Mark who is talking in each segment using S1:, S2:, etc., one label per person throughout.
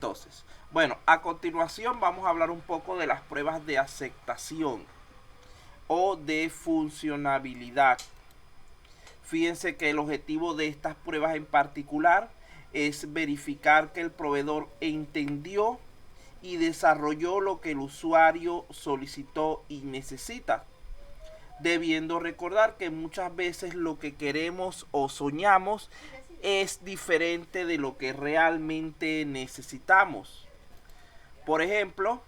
S1: Entonces, bueno, a continuación vamos a hablar un poco de las pruebas de aceptación o de funcionabilidad. Fíjense que el objetivo de estas pruebas en particular es verificar que el proveedor entendió y desarrolló lo que el usuario solicitó y necesita, debiendo recordar que muchas veces lo que queremos o soñamos es diferente de lo que realmente necesitamos. Por ejemplo,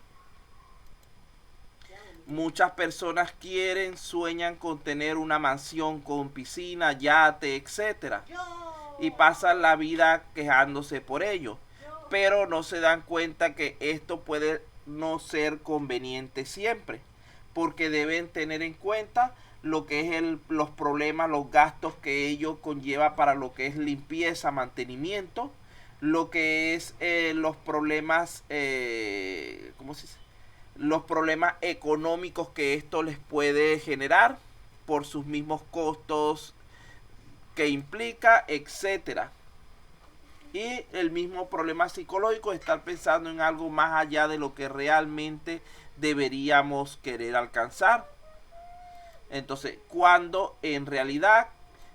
S1: muchas personas sueñan con tener una mansión con piscina, yate, etcétera, y pasan la vida quejándose por ello, pero no se dan cuenta que esto puede no ser conveniente siempre, porque deben tener en cuenta lo que es los problemas, los gastos que ello conlleva para lo que es limpieza, mantenimiento, lo que es los problemas, ¿cómo se dice? Los problemas económicos que esto les puede generar por sus mismos costos que implica, etcétera. Y el mismo problema psicológico de estar pensando en algo más allá de lo que realmente deberíamos querer alcanzar. Entonces, cuando en realidad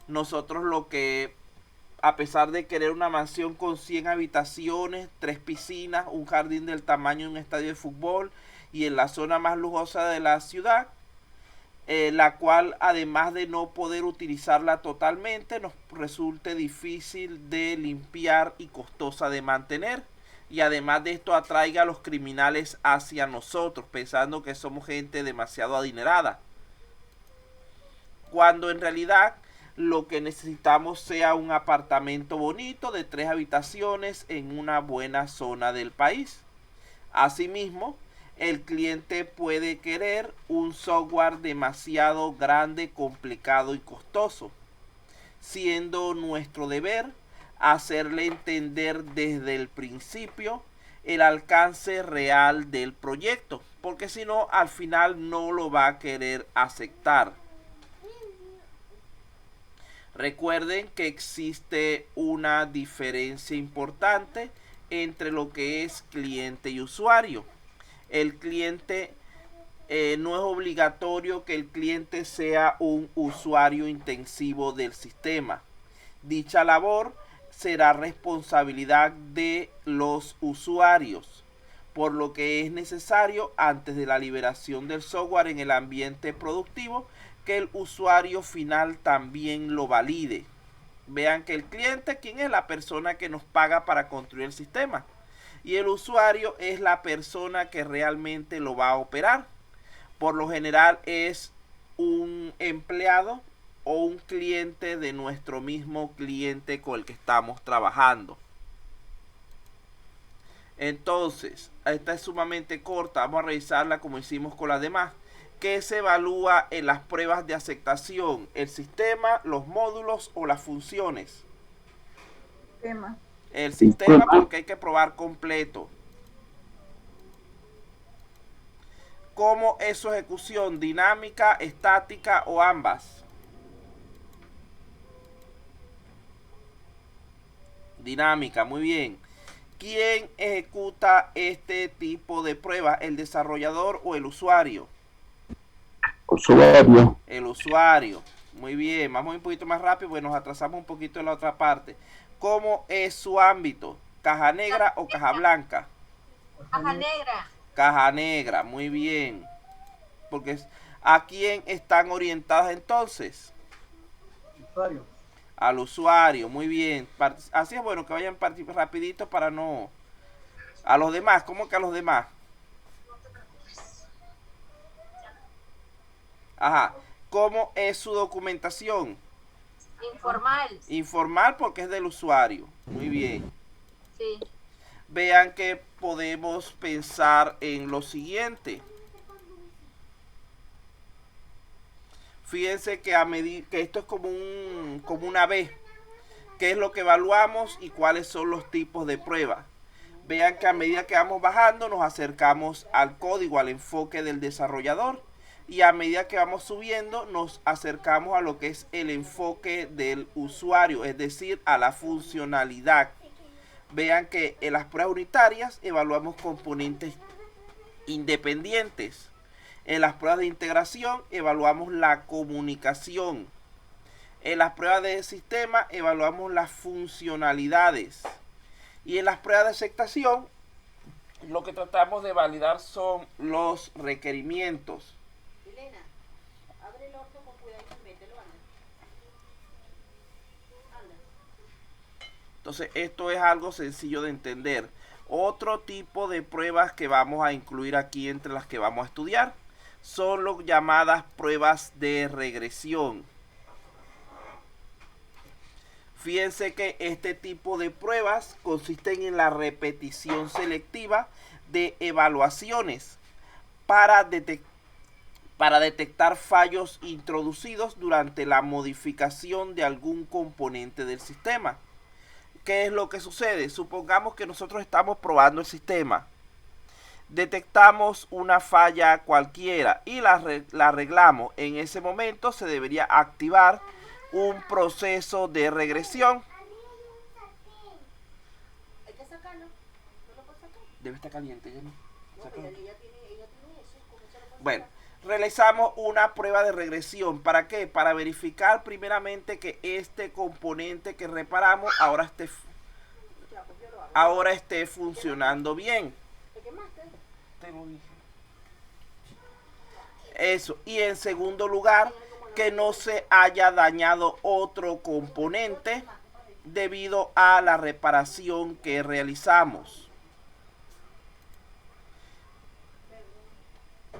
S1: nosotros lo que, a pesar de querer una mansión con 100 habitaciones, 3 piscinas, un jardín del tamaño de un estadio de fútbol y en la zona más lujosa de la ciudad, la cual además de no poder utilizarla totalmente, nos resulte difícil de limpiar y costosa de mantener. Y además de esto atraiga a los criminales hacia nosotros, pensando que somos gente demasiado adinerada. Cuando en realidad lo que necesitamos sea un apartamento bonito de 3 habitaciones en una buena zona del país. Asimismo, el cliente puede querer un software demasiado grande, complicado y costoso, siendo nuestro deber hacerle entender desde el principio el alcance real del proyecto, porque si no, al final no lo va a querer aceptar. Recuerden que existe una diferencia importante entre lo que es cliente y usuario. El cliente no es obligatorio que el cliente sea un usuario intensivo del sistema. Dicha labor será responsabilidad de los usuarios, por lo que es necesario antes de la liberación del software en el ambiente productivo que el usuario final también lo valide. Vean que el cliente, ¿quién es? La persona que nos paga para construir el sistema. Y el usuario es la persona que realmente lo va a operar. Por lo general es un empleado o un cliente de nuestro mismo cliente con el que estamos trabajando. Entonces, esta es sumamente corta, vamos a revisarla como hicimos con las demás. ¿Qué se evalúa en las pruebas de aceptación? ¿El sistema, los módulos o las funciones?
S2: Tema.
S1: El sistema, porque hay que probar completo. ¿Cómo es su ejecución? ¿Dinámica, estática o ambas? Dinámica, muy bien. ¿Quién ejecuta este tipo de pruebas? ¿El desarrollador o el usuario?
S3: Usuario.
S1: El usuario. Muy bien, vamos un poquito más rápido porque nos atrasamos un poquito en la otra parte. ¿Cómo es su ámbito? ¿Caja negra o caja blanca?
S2: Caja negra.
S1: Caja negra, muy bien. Porque ¿a quién están orientadas entonces?
S2: Usuario.
S1: Al usuario, muy bien. Así es bueno que vayan rapidito para no... A los demás, ¿cómo que a los demás? Ajá. ¿Cómo es su documentación?
S2: Informal.
S1: Informal porque es del usuario. Muy bien.
S2: Sí.
S1: Vean que podemos pensar en lo siguiente. Fíjense que a medida que esto es como una B. ¿Qué es lo que evaluamos y cuáles son los tipos de pruebas? Vean que a medida que vamos bajando nos acercamos al código, al enfoque del desarrollador. Y a medida que vamos subiendo nos acercamos a lo que es el enfoque del usuario, es decir, a la funcionalidad. Vean que en las pruebas unitarias evaluamos componentes independientes. En las pruebas de integración evaluamos la comunicación. En las pruebas de sistema evaluamos las funcionalidades. Y en las pruebas de aceptación lo que tratamos de validar son los requerimientos.
S2: Elena, abre el horno con cuidado y mételo, anda.
S1: Entonces esto es algo sencillo de entender. Otro tipo de pruebas que vamos a incluir aquí entre las que vamos a estudiar son las llamadas pruebas de regresión. Fíjense que este tipo de pruebas consisten en la repetición selectiva de evaluaciones para detectar fallos introducidos durante la modificación de algún componente del sistema. ¿Qué es lo que sucede? Supongamos que nosotros estamos probando el sistema. Detectamos una falla cualquiera y la arreglamos. En ese momento se debería activar un proceso de regresión.
S2: Hay que sacarlo. ¿No lo puedo sacar?
S1: Debe estar caliente, ¿ya no?
S2: No, ella tiene eso. ¿Cómo se lo puede
S1: Bueno,
S2: sacar?
S1: realizamos una prueba de regresión. ¿Para qué? Para verificar primeramente que este componente que reparamos ahora esté funcionando bien.
S2: ¿Te quemaste?
S1: Te lo dije. Eso. Y en segundo lugar, que no se haya dañado otro componente debido a la reparación que realizamos.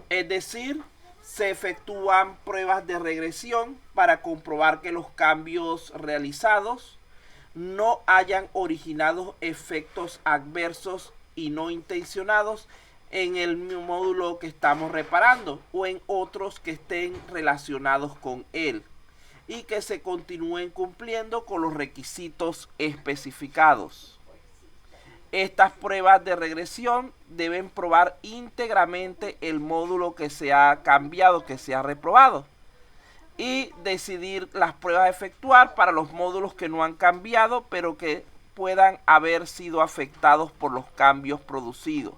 S1: Es decir, se efectúan pruebas de regresión para comprobar que los cambios realizados no hayan originado efectos adversos y no intencionados en el módulo que estamos reparando o en otros que estén relacionados con él y que se continúen cumpliendo con los requisitos especificados. Estas pruebas de regresión deben probar íntegramente el módulo que se ha cambiado, que se ha reprobado, y decidir las pruebas a efectuar para los módulos que no han cambiado pero que puedan haber sido afectados por los cambios producidos.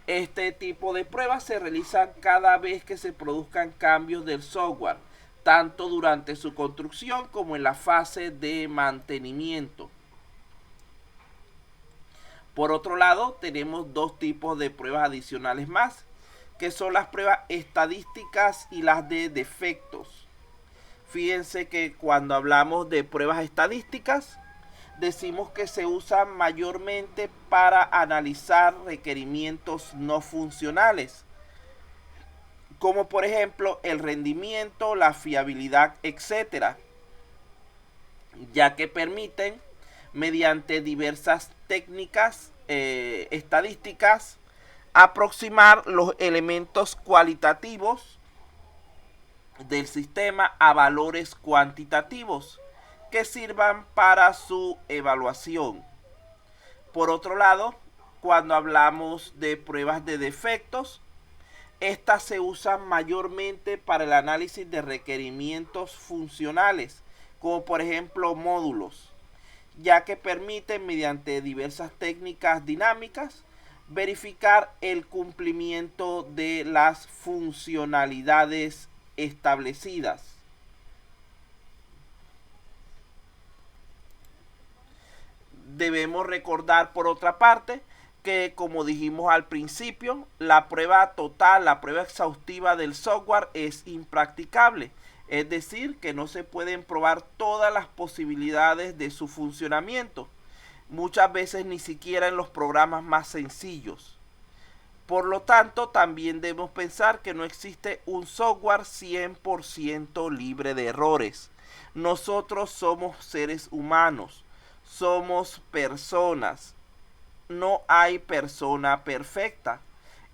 S1: Este tipo de pruebas se realizan cada vez que se produzcan cambios del software, tanto durante su construcción como en la fase de mantenimiento. Por otro lado, tenemos dos tipos de pruebas adicionales más, que son las pruebas estadísticas y las de defectos. Fíjense que cuando hablamos de pruebas estadísticas, decimos que se usan mayormente para analizar requerimientos no funcionales, como por ejemplo el rendimiento, la fiabilidad, etc., ya que permiten, mediante diversas técnicas estadísticas, aproximar los elementos cualitativos del sistema a valores cuantitativos que sirvan para su evaluación. Por otro lado, cuando hablamos de pruebas de defectos, estas se usan mayormente para el análisis de requerimientos funcionales, como por ejemplo módulos, ya que permiten mediante diversas técnicas dinámicas verificar el cumplimiento de las funcionalidades establecidas. Debemos recordar por otra parte que, como dijimos al principio, la prueba total, la prueba exhaustiva del software es impracticable. Es decir, que no se pueden probar todas las posibilidades de su funcionamiento, muchas veces ni siquiera en los programas más sencillos. Por lo tanto, también debemos pensar que no existe un software 100% libre de errores. Nosotros somos seres humanos, somos personas. No hay persona perfecta.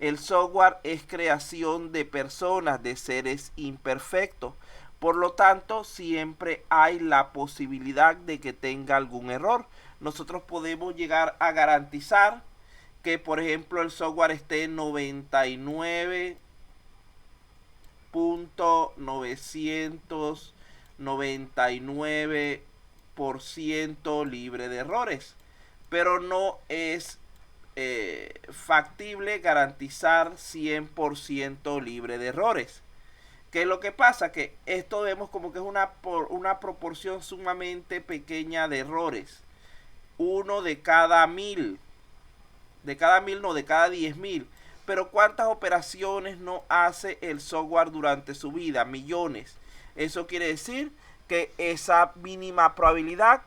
S1: El software es creación de personas, de seres imperfectos. Por lo tanto, siempre hay la posibilidad de que tenga algún error. Nosotros podemos llegar a garantizar que, por ejemplo, el software esté en 99.999% libre de errores. pero no es factible garantizar 100% libre de errores. ¿Qué es lo que pasa? Que esto vemos como que es una proporción sumamente pequeña de errores. Uno de cada 1000. De cada 1000 no, de cada 10.000. Pero ¿cuántas operaciones no hace el software durante su vida? Millones. Eso quiere decir que esa mínima probabilidad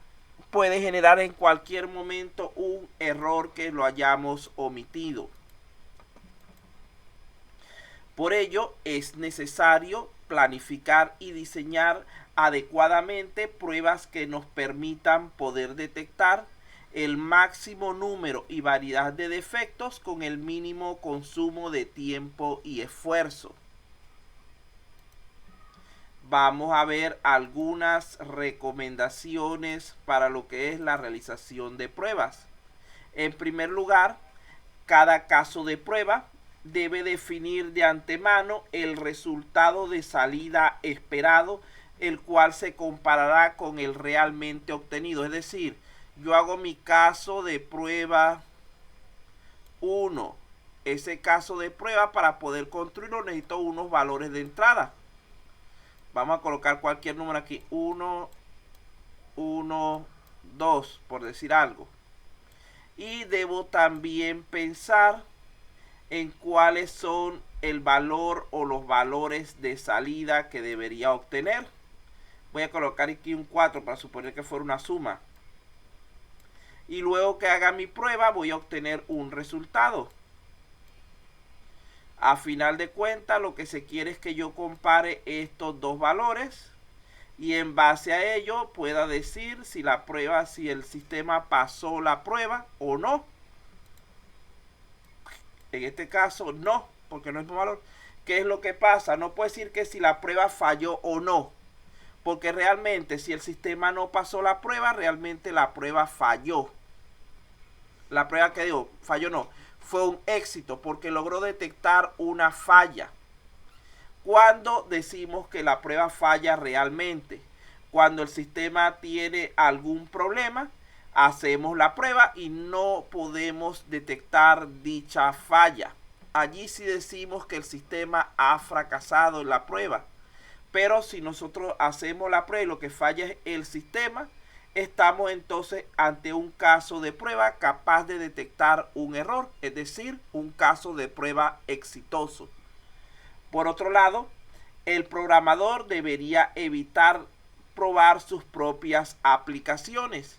S1: puede generar en cualquier momento un error que lo hayamos omitido. Por ello es necesario planificar y diseñar adecuadamente pruebas que nos permitan poder detectar el máximo número y variedad de defectos con el mínimo consumo de tiempo y esfuerzo. Vamos a ver algunas recomendaciones para lo que es la realización de pruebas. En primer lugar, cada caso de prueba debe definir de antemano el resultado de salida esperado, el cual se comparará con el realmente obtenido. Es decir, yo hago mi caso de prueba 1. Ese caso de prueba, para poder construirlo, necesito unos valores de entrada. Vamos a colocar cualquier número aquí. 1, 1, 2, por decir algo. Y debo también pensar en cuáles son el valor o los valores de salida que debería obtener. Voy a colocar aquí un 4 para suponer que fuera una suma. Y luego que haga mi prueba voy a obtener un resultado. A final de cuentas, lo que se quiere es que yo compare estos dos valores y en base a ello pueda decir si la prueba, si el sistema pasó la prueba o no. En este caso no, porque no es un valor. ¿Qué es lo que pasa? No puedo decir que si la prueba falló o no, porque realmente si el sistema no pasó la prueba, realmente la prueba falló. La prueba que dio, falló no, fue un éxito porque logró detectar una falla. ¿Cuándo decimos que la prueba falla realmente? Cuando el sistema tiene algún problema, hacemos la prueba y no podemos detectar dicha falla. Allí sí decimos que el sistema ha fracasado en la prueba. Pero si nosotros hacemos la prueba y lo que falla es el sistema, estamos entonces ante un caso de prueba capaz de detectar un error, es decir, un caso de prueba exitoso. Por otro lado, el programador debería evitar probar sus propias aplicaciones,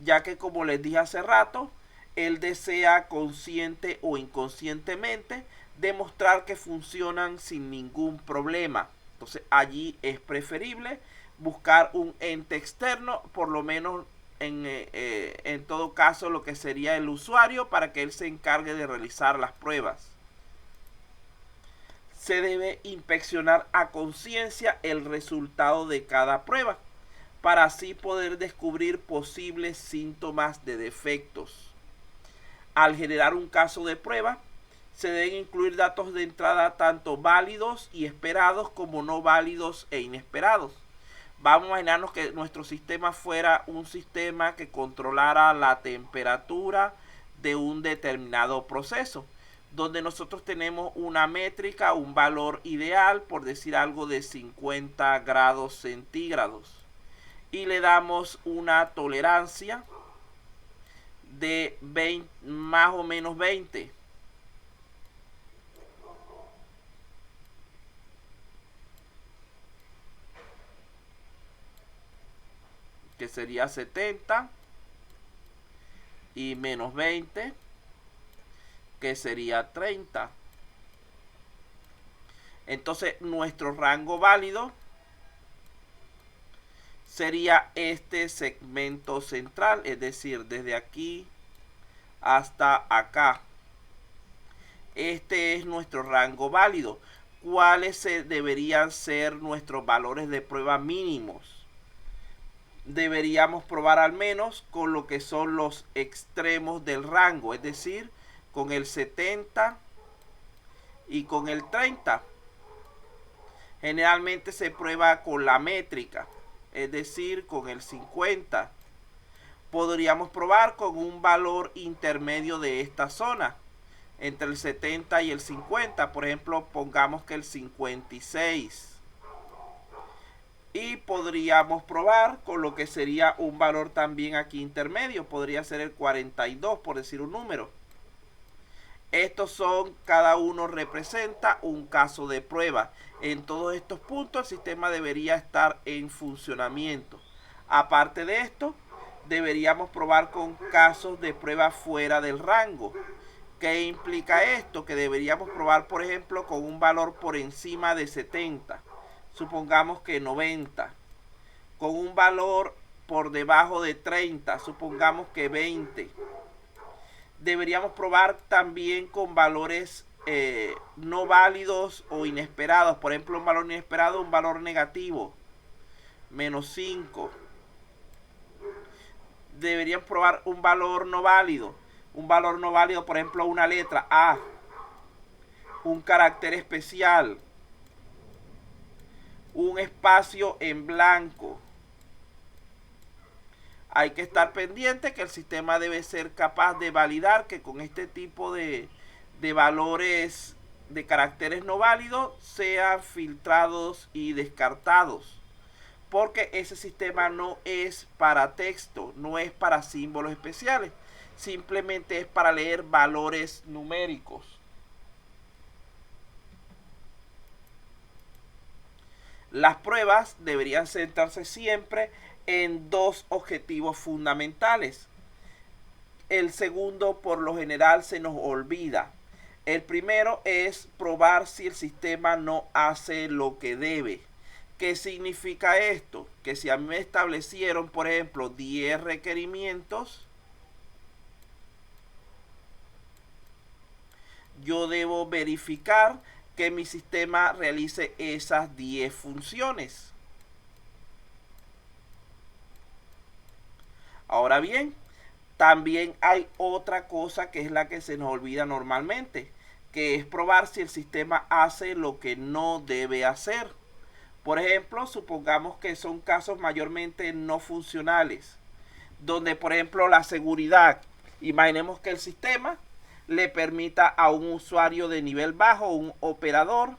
S1: ya que, como les dije hace rato, él desea consciente o inconscientemente demostrar que funcionan sin ningún problema. Entonces allí es preferible buscar un ente externo, por lo menos en todo caso lo que sería el usuario, para que él se encargue de realizar las pruebas. Se debe inspeccionar a conciencia el resultado de cada prueba, para así poder descubrir posibles síntomas de defectos. Al generar un caso de prueba, se deben incluir datos de entrada tanto válidos y esperados como no válidos e inesperados. Vamos a imaginarnos que nuestro sistema fuera un sistema que controlara la temperatura de un determinado proceso, donde nosotros tenemos una métrica, un valor ideal, por decir algo, de 50 grados centígrados. Y le damos una tolerancia de 20, más o menos 20. Que sería 70 y menos 20, que sería 30. Entonces nuestro rango válido sería este segmento central, es decir, desde aquí hasta acá. Este es nuestro rango válido. ¿Cuáles deberían ser nuestros valores de prueba mínimos? Deberíamos probar al menos con lo que son los extremos del rango, es decir, con el 70 y con el 30. Generalmente se prueba con la métrica, es decir, con el 50. podríamos probar con un valor intermedio de esta zona, entre el 70 y el 50. Por ejemplo, pongamos que el 56. Y podríamos probar con lo que sería un valor también aquí intermedio. Podría ser el 42, por decir un número. Estos son, cada uno representa un caso de prueba. En todos estos puntos el sistema debería estar en funcionamiento. Aparte de esto, deberíamos probar con casos de prueba fuera del rango. ¿Qué implica esto? Que deberíamos probar, por ejemplo, con un valor por encima de 70. Supongamos que 90. Con un valor por debajo de 30. Supongamos que 20. Deberíamos probar también con valores no válidos o inesperados. Por ejemplo, un valor inesperado, un valor negativo, menos 5. Deberíamos probar un valor no válido. Un valor no válido, por ejemplo, una letra A, un carácter especial, un espacio en blanco. Hay que estar pendiente que el sistema debe ser capaz de validar que con este tipo de valores de caracteres no válidos sean filtrados y descartados, porque ese sistema no es para texto, no es para símbolos especiales, simplemente es para leer valores numéricos. Las pruebas deberían centrarse siempre en dos objetivos fundamentales. El segundo, por lo general, se nos olvida. El primero es probar si el sistema no hace lo que debe. ¿Qué significa esto? Que si a mí me establecieron, por ejemplo, 10 requerimientos, yo debo verificar que mi sistema realice esas 10 funciones. Ahora bien, también hay otra cosa que es la que se nos olvida normalmente, que es probar si el sistema hace lo que no debe hacer. Por ejemplo, supongamos que son casos mayormente no funcionales, donde por ejemplo la seguridad, imaginemos que el sistema le permita a un usuario de nivel bajo, un operador,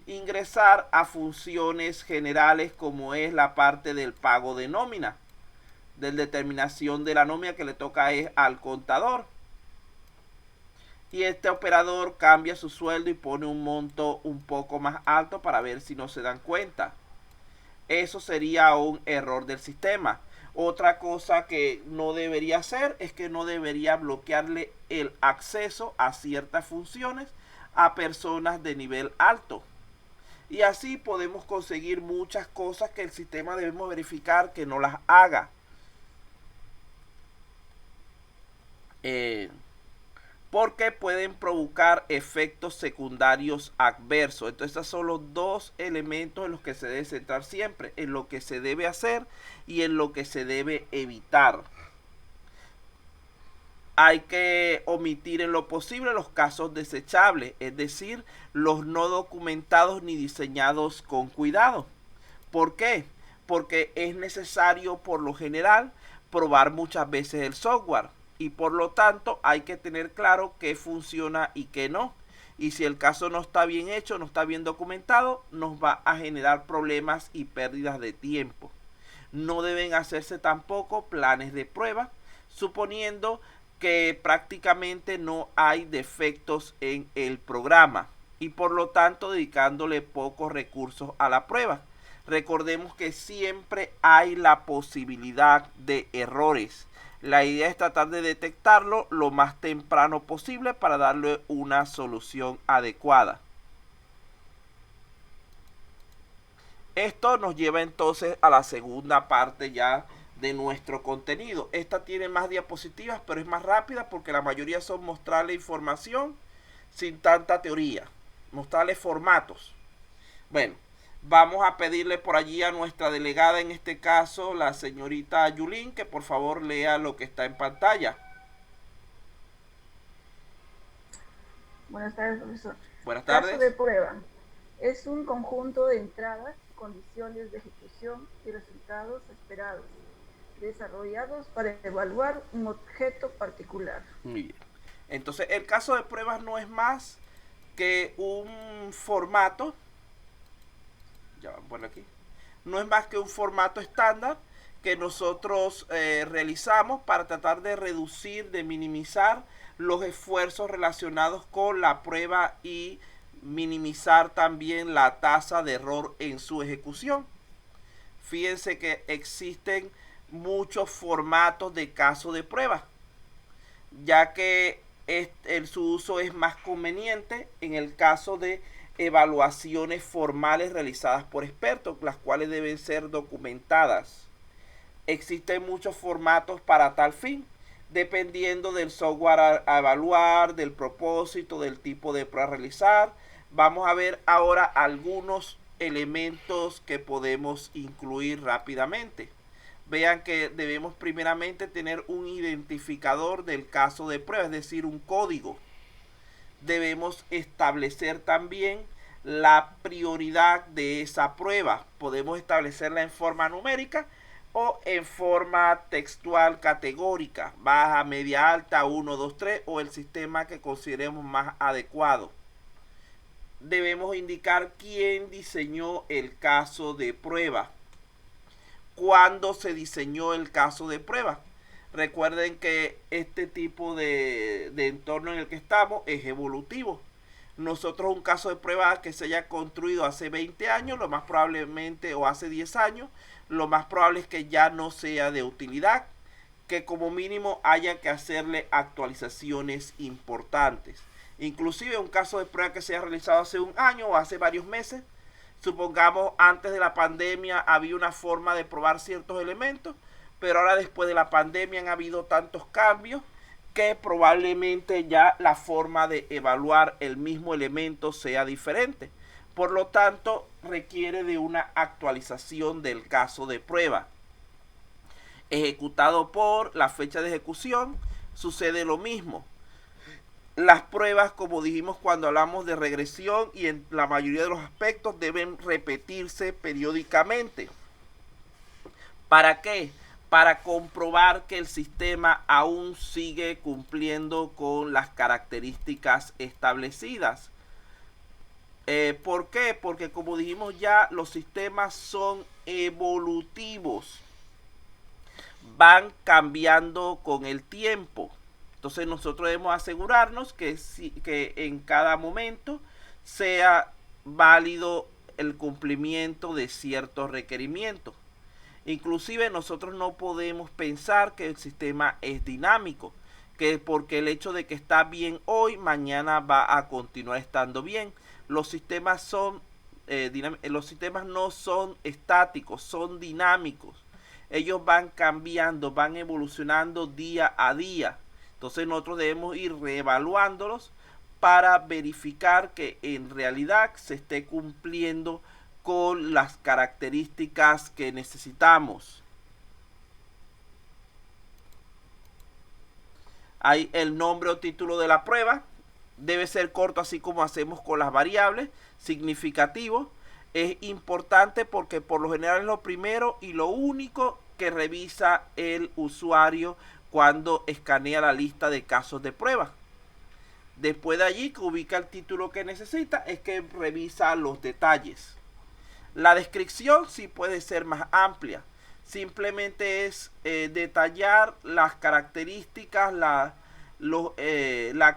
S1: ingresar a funciones generales como es la parte del pago de nómina, de determinación de la nómina que le toca es al contador. Y este operador cambia su sueldo y pone un monto un poco más alto para ver si no se dan cuenta. Eso sería un error del sistema. Otra cosa que no debería hacer es que no debería bloquearle el acceso a ciertas funciones a personas de nivel alto. Y así podemos conseguir muchas cosas que el sistema debemos verificar que no las haga. Porque pueden provocar efectos secundarios adversos. Entonces, esos son los dos elementos en los que se debe centrar siempre: en lo que se debe hacer y en lo que se debe evitar. Hay que omitir en lo posible los casos desechables, es decir, los no documentados ni diseñados con cuidado. ¿Por qué? Porque es necesario, por lo general, probar muchas veces el software. Y por lo tanto hay que tener claro qué funciona y qué no. Y si el caso no está bien hecho, no está bien documentado, nos va a generar problemas y pérdidas de tiempo. No deben hacerse tampoco planes de prueba, suponiendo que prácticamente no hay defectos en el programa y por lo tanto dedicándole pocos recursos a la prueba. Recordemos que siempre hay la posibilidad de errores. La idea es tratar de detectarlo lo más temprano posible para darle una solución adecuada. Esto nos lleva entonces a la segunda parte ya de nuestro contenido. Esta tiene más diapositivas, pero es más rápida porque la mayoría son mostrarle información sin tanta teoría, mostrarle formatos. Bueno, vamos a pedirle por allí a nuestra delegada, en este caso la señorita Yulín, que por favor lea lo que está en pantalla.
S3: Buenas tardes, profesor.
S1: Buenas tardes.
S3: Caso de prueba. Es un conjunto de entradas, condiciones de ejecución y resultados esperados. desarrollados para evaluar un objeto particular.
S1: Muy bien. Entonces, el caso de pruebas no es más que un formato, ya vamos a ponerlo aquí, no es más que un formato estándar que nosotros realizamos para tratar de reducir, de minimizar los esfuerzos relacionados con la prueba y minimizar también la tasa de error en su ejecución. Fíjense que existen muchos formatos de caso de prueba, ya que su uso es más conveniente en el caso de evaluaciones formales realizadas por expertos, las cuales deben ser documentadas. Existen muchos formatos para tal fin, dependiendo del software a evaluar, del propósito, del tipo de prueba a realizar. Vamos a ver ahora algunos elementos que podemos incluir rápidamente. Vean que debemos primeramente tener un identificador del caso de prueba, es decir, un código. Debemos establecer también la prioridad de esa prueba. Podemos establecerla en forma numérica o en forma textual categórica, baja, media, alta, 1, 2, 3 o el sistema que consideremos más adecuado. Debemos indicar quién diseñó el caso de prueba, cuándo se diseñó el caso de prueba. Recuerden que este tipo de entorno en el que estamos es evolutivo. Nosotros un caso de prueba que se haya construido hace 20 años, lo más probablemente, o hace 10 años, lo más probable es que ya no sea de utilidad, que como mínimo haya que hacerle actualizaciones importantes. Inclusive un caso de prueba que se haya realizado hace un año o hace varios meses, supongamos antes de la pandemia había una forma de probar ciertos elementos, pero ahora después de la pandemia han habido tantos cambios que probablemente ya la forma de evaluar el mismo elemento sea diferente. Por lo tanto, requiere de una actualización del caso de prueba. Ejecutado por la fecha de ejecución, sucede lo mismo. Las pruebas, como dijimos cuando hablamos de regresión y en la mayoría de los aspectos, deben repetirse periódicamente. ¿Para qué? Para comprobar que el sistema aún sigue cumpliendo con las características establecidas. ¿Por qué? Porque como dijimos ya, los sistemas son evolutivos. Van cambiando con el tiempo. Entonces nosotros debemos asegurarnos que en cada momento sea válido el cumplimiento de ciertos requerimientos. Inclusive nosotros no podemos pensar que el sistema es dinámico, que porque el hecho de que está bien hoy, mañana va a continuar estando bien. Los sistemas no son estáticos, son dinámicos. Ellos van cambiando, van evolucionando día a día. Entonces nosotros debemos ir reevaluándolos para verificar que en realidad se esté cumpliendo con las características que necesitamos. Hay el nombre o título de la prueba. Debe ser corto, así como hacemos con las variables. Significativo. Es importante porque por lo general es lo primero y lo único que revisa el usuario cuando escanea la lista de casos de prueba. Después de allí, que ubica el título que necesita, es que revisa los detalles. La descripción sí puede ser más amplia. Simplemente es detallar las características, la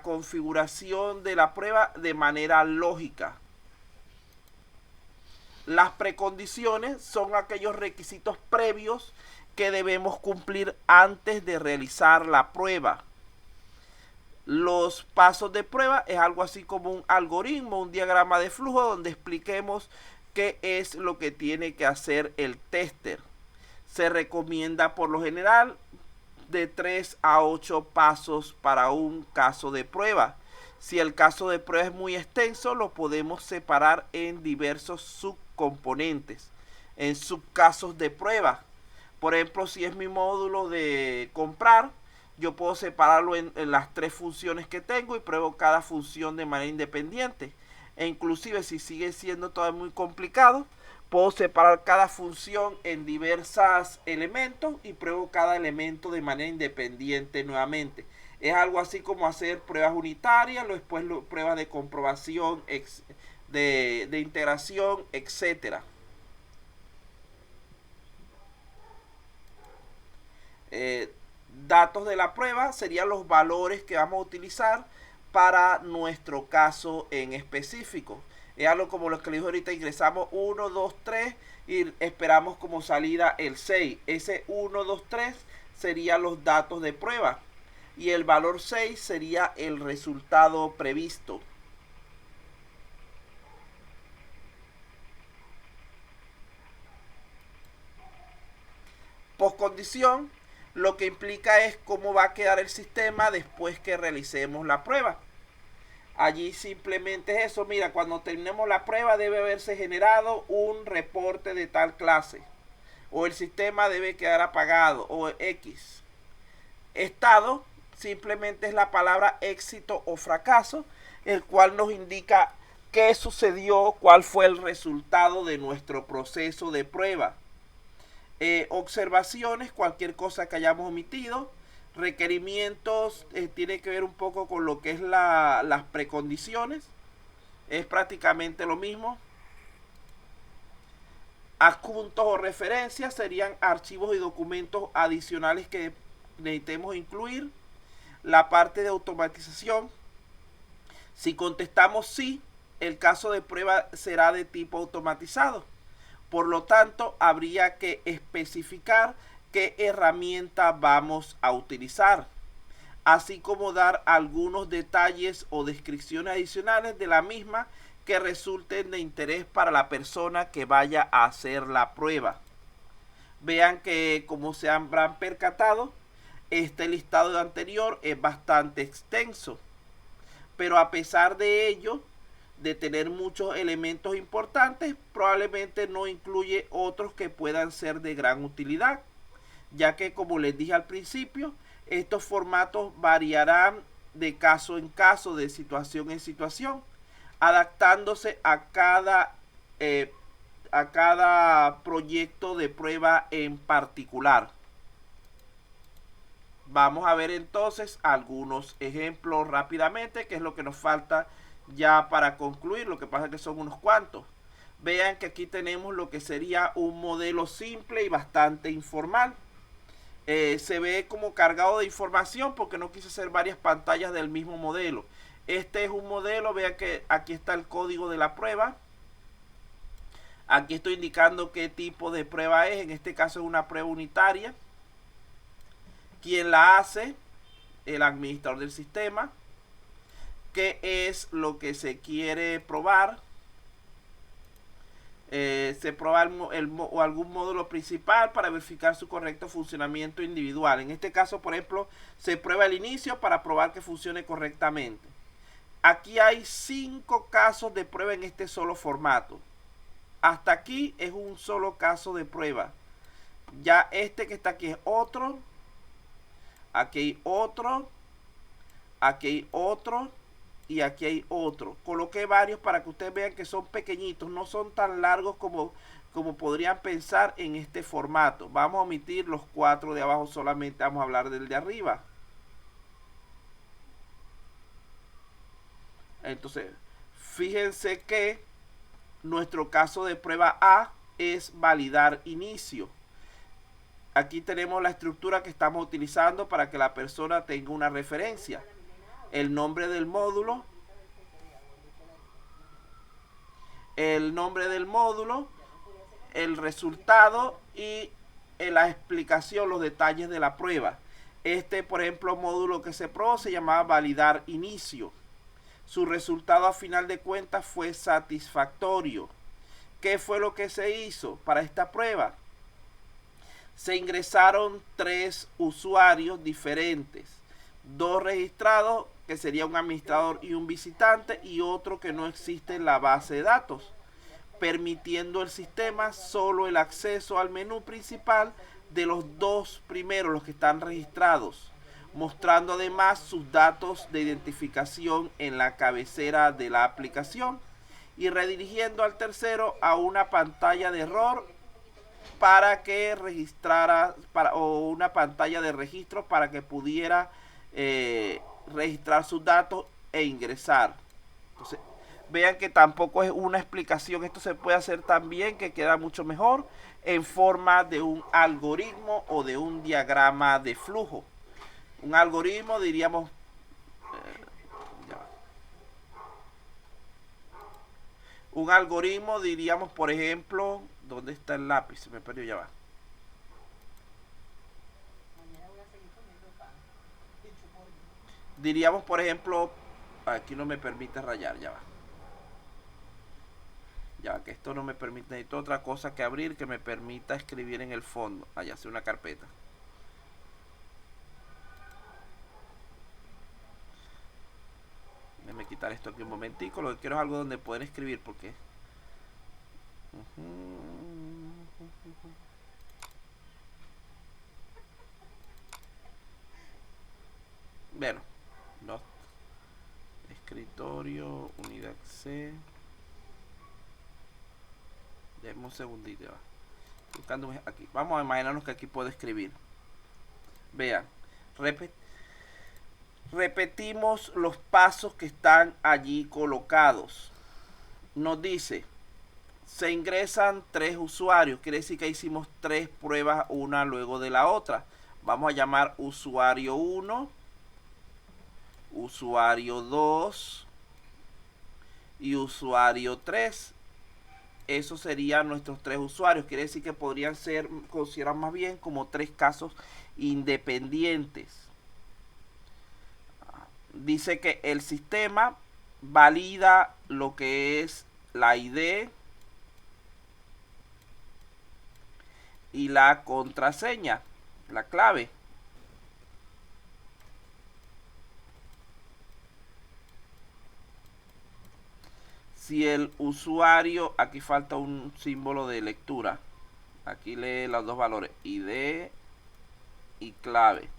S1: configuración de la prueba de manera lógica. Las precondiciones son aquellos requisitos previos que debemos cumplir antes de realizar la prueba. Los pasos de prueba es algo así como un algoritmo, un diagrama de flujo donde expliquemos qué es lo que tiene que hacer el tester. Se recomienda por lo general de 3 a 8 pasos para un caso de prueba. Si el caso de prueba es muy extenso, lo podemos separar en diversos subcomponentes, en subcasos de prueba. Por ejemplo, si es mi módulo de comprar, yo puedo separarlo en las 3 funciones que tengo y pruebo cada función de manera independiente. E inclusive si sigue siendo todavía muy complicado, Puedo separar cada función en diversos elementos y pruebo cada elemento de manera independiente nuevamente. Es algo así como hacer pruebas unitarias, después pruebas de comprobación, de integración, etc. Datos de la prueba serían los valores que vamos a utilizar para nuestro caso en específico. Es algo como lo que le dijo ahorita, ingresamos 1, 2, 3 y esperamos como salida el 6. Ese 1, 2, 3 serían los datos de prueba y el valor 6 sería el resultado previsto. Postcondición lo que implica es cómo va a quedar el sistema después que realicemos la prueba. Allí simplemente es eso, mira, cuando terminemos la prueba debe haberse generado un reporte de tal clase, o el sistema debe quedar apagado, o X. Estado simplemente es la palabra éxito o fracaso, el cual nos indica qué sucedió, cuál fue el resultado de nuestro proceso de prueba. Observaciones, cualquier cosa que hayamos omitido. Requerimientos, tiene que ver un poco con lo que es las precondiciones, es prácticamente lo mismo. Adjuntos o referencias serían archivos y documentos adicionales que necesitemos incluir. La parte de automatización, si contestamos sí, el caso de prueba será de tipo automatizado. Por lo tanto, habría que especificar qué herramienta vamos a utilizar, así como dar algunos detalles o descripciones adicionales de la misma que resulten de interés para la persona que vaya a hacer la prueba. Vean que, como se habrán percatado, este listado anterior es bastante extenso, pero a pesar de ello, de tener muchos elementos importantes, probablemente no incluye otros que puedan ser de gran utilidad, ya que, como les dije al principio, estos formatos variarán de caso en caso, de situación en situación, adaptándose a cada proyecto de prueba en particular. Vamos a ver entonces algunos ejemplos rápidamente, que es lo que nos falta ya para concluir. Lo que pasa es que son unos cuantos. Vean que aquí tenemos lo que sería un modelo simple y bastante informal. Se ve como cargado de información porque no quise hacer varias pantallas del mismo modelo. Este es un modelo, vean que aquí está el código de la prueba. Aquí estoy indicando qué tipo de prueba es. En este caso es una prueba unitaria. ¿Quién la hace? El administrador del sistema. ¿Qué es lo que se quiere probar? Se prueba o algún módulo principal para verificar su correcto funcionamiento individual. En este caso, por ejemplo, se prueba el inicio para probar que funcione correctamente. Aquí hay 5 casos de prueba en este solo formato. Hasta aquí es un solo caso de prueba. Ya este que está aquí es otro. Aquí hay otro. Aquí hay otro. Y aquí hay otro. Coloqué varios para que ustedes vean que son pequeñitos, no son tan largos como podrían pensar en este formato. Vamos a omitir los 4 de abajo, solamente vamos a hablar del de arriba. Entonces, fíjense que nuestro caso de prueba A es validar inicio. Aquí tenemos la estructura que estamos utilizando para que la persona tenga una referencia. El nombre del módulo, el resultado y la explicación, los detalles de la prueba. Este, por ejemplo, módulo que se probó se llamaba validar inicio. Su resultado a final de cuentas fue satisfactorio. ¿Qué fue lo que se hizo para esta prueba? Se ingresaron 3 usuarios diferentes. 2 registrados, que sería un administrador y un visitante, y otro que no existe en la base de datos, permitiendo el sistema solo el acceso al menú principal de los 2 primeros, los que están registrados, mostrando además sus datos de identificación en la cabecera de la aplicación y redirigiendo al tercero a una pantalla de error para que registrara, o una pantalla de registro para que pudiera registrar sus datos e ingresar. Entonces, vean que tampoco es una explicación, esto se puede hacer también, que queda mucho mejor en forma de un algoritmo o de un diagrama de flujo. Un algoritmo, diríamos, un algoritmo, diríamos, por ejemplo, ¿dónde está el lápiz? Se me perdió, ya va. Diríamos, por ejemplo, aquí no me permite rayar, ya va. Ya, que esto no me permite, necesito otra cosa que abrir que me permita escribir en el fondo. Allá hace una carpeta. Déjame quitar esto aquí un momentico. Lo que quiero es algo donde poder escribir porque... Bueno, no. Escritorio, unidad C. Déjame un segundito. Va. Buscando aquí. Vamos a imaginarnos que aquí puedo escribir. Vean. Repetimos los pasos que están allí colocados. Nos dice, se ingresan 3 usuarios. Quiere decir que hicimos 3 pruebas, una luego de la otra. Vamos a llamar usuario 1, usuario 2 y usuario 3. Esos serían nuestros 3 usuarios. Quiere decir que podrían ser considerados más bien como 3 casos independientes. Dice que el sistema valida lo que es la ID y la contraseña, la clave. Si el usuario, aquí falta un símbolo de lectura, aquí lee los dos valores, ID y clave.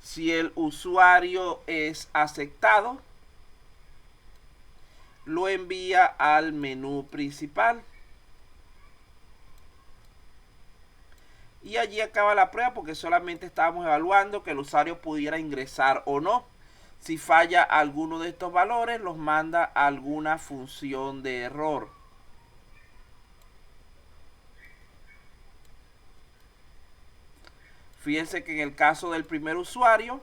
S1: Si el usuario es aceptado, lo envía al menú principal. Y allí acaba la prueba porque solamente estábamos evaluando que el usuario pudiera ingresar o no. Si falla alguno de estos valores, los manda a alguna función de error. Fíjense que en el caso del primer usuario,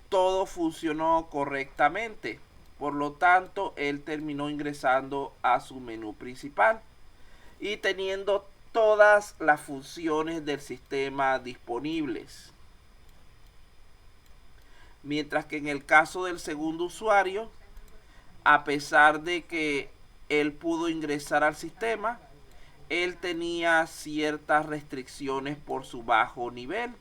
S1: todo funcionó correctamente. Por lo tanto, él terminó ingresando a su menú principal y teniendo todas las funciones del sistema disponibles. Mientras que en el caso del segundo usuario, a pesar de que él pudo ingresar al sistema, él tenía ciertas restricciones por su bajo nivel.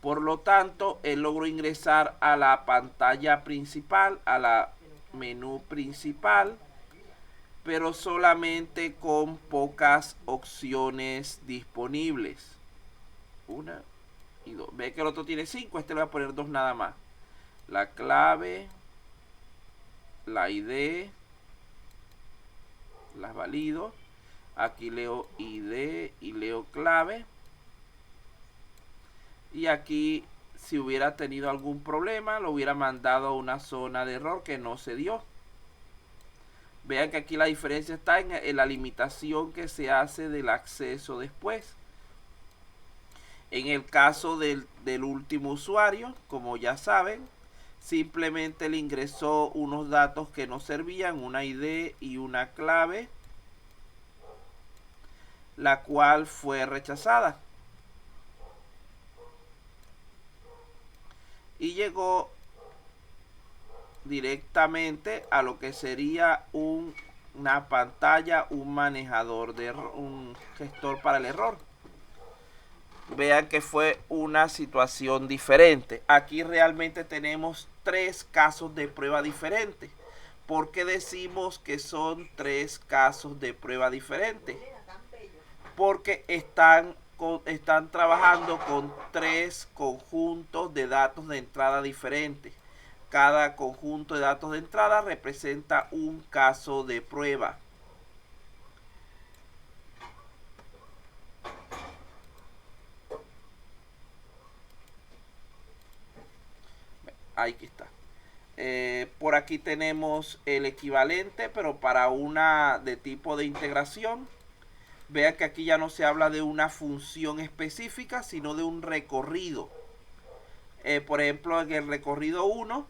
S1: Por lo tanto, él logró ingresar a la pantalla principal, a la menú principal, pero solamente con pocas opciones disponibles. Una y dos. Ve que el otro tiene 5, este le va a poner 2 nada más. La clave, la ID, las valido. Aquí leo ID y leo clave. Y aquí, si hubiera tenido algún problema, lo hubiera mandado a una zona de error que no se dio. Vean que aquí la diferencia está en la limitación que se hace del acceso después. En el caso del último usuario, como ya saben, simplemente le ingresó unos datos que no servían, una ID y una clave, la cual fue rechazada. Y llegó directamente a lo que sería una pantalla, un manejador de error, un gestor para el error. Vean que fue una situación diferente. Aquí realmente tenemos 3 casos de prueba diferentes. ¿Por qué decimos que son 3 casos de prueba diferentes? Porque están trabajando con 3 conjuntos de datos de entrada diferentes. cada conjunto de datos de entrada representa un caso de prueba. Ahí está. Por aquí tenemos el equivalente, pero para una de tipo de integración. Vea que aquí ya no se habla de una función específica, sino de un recorrido. Por ejemplo, en el recorrido 1,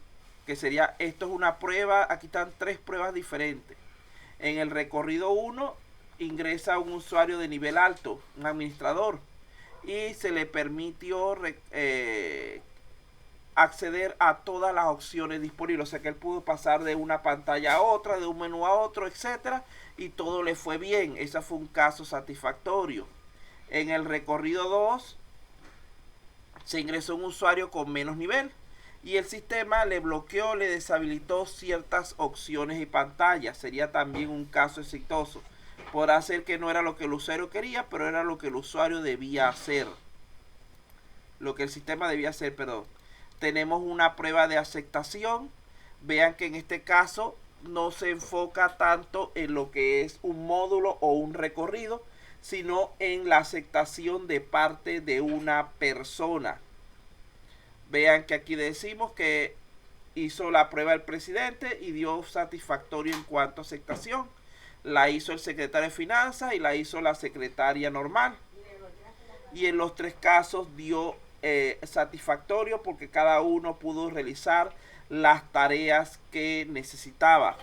S1: que sería, esto es una prueba, aquí están 3 pruebas diferentes. En el recorrido 1 ingresa un usuario de nivel alto, un administrador, y se le permitió acceder a todas las opciones disponibles. O sea que él pudo pasar de una pantalla a otra, de un menú a otro, etcétera, y todo le fue bien. Ese fue un caso satisfactorio. En el recorrido 2 se ingresó un usuario con menos nivel y el sistema le bloqueó, le deshabilitó ciertas opciones y pantallas. Sería también un caso exitoso. Podrá ser que no era lo que el usuario quería, pero era lo que el usuario debía hacer. Lo que el sistema debía hacer, perdón. Tenemos una prueba de aceptación. Vean que en este caso no se enfoca tanto en lo que es un módulo o un recorrido, sino en la aceptación de parte de una persona. Vean que aquí decimos que hizo la prueba el presidente y dio satisfactorio en cuanto a aceptación. La hizo el secretario de Finanzas y la hizo la secretaria normal. Y en los 3 casos dio satisfactorio porque cada uno pudo realizar las tareas que necesitaba.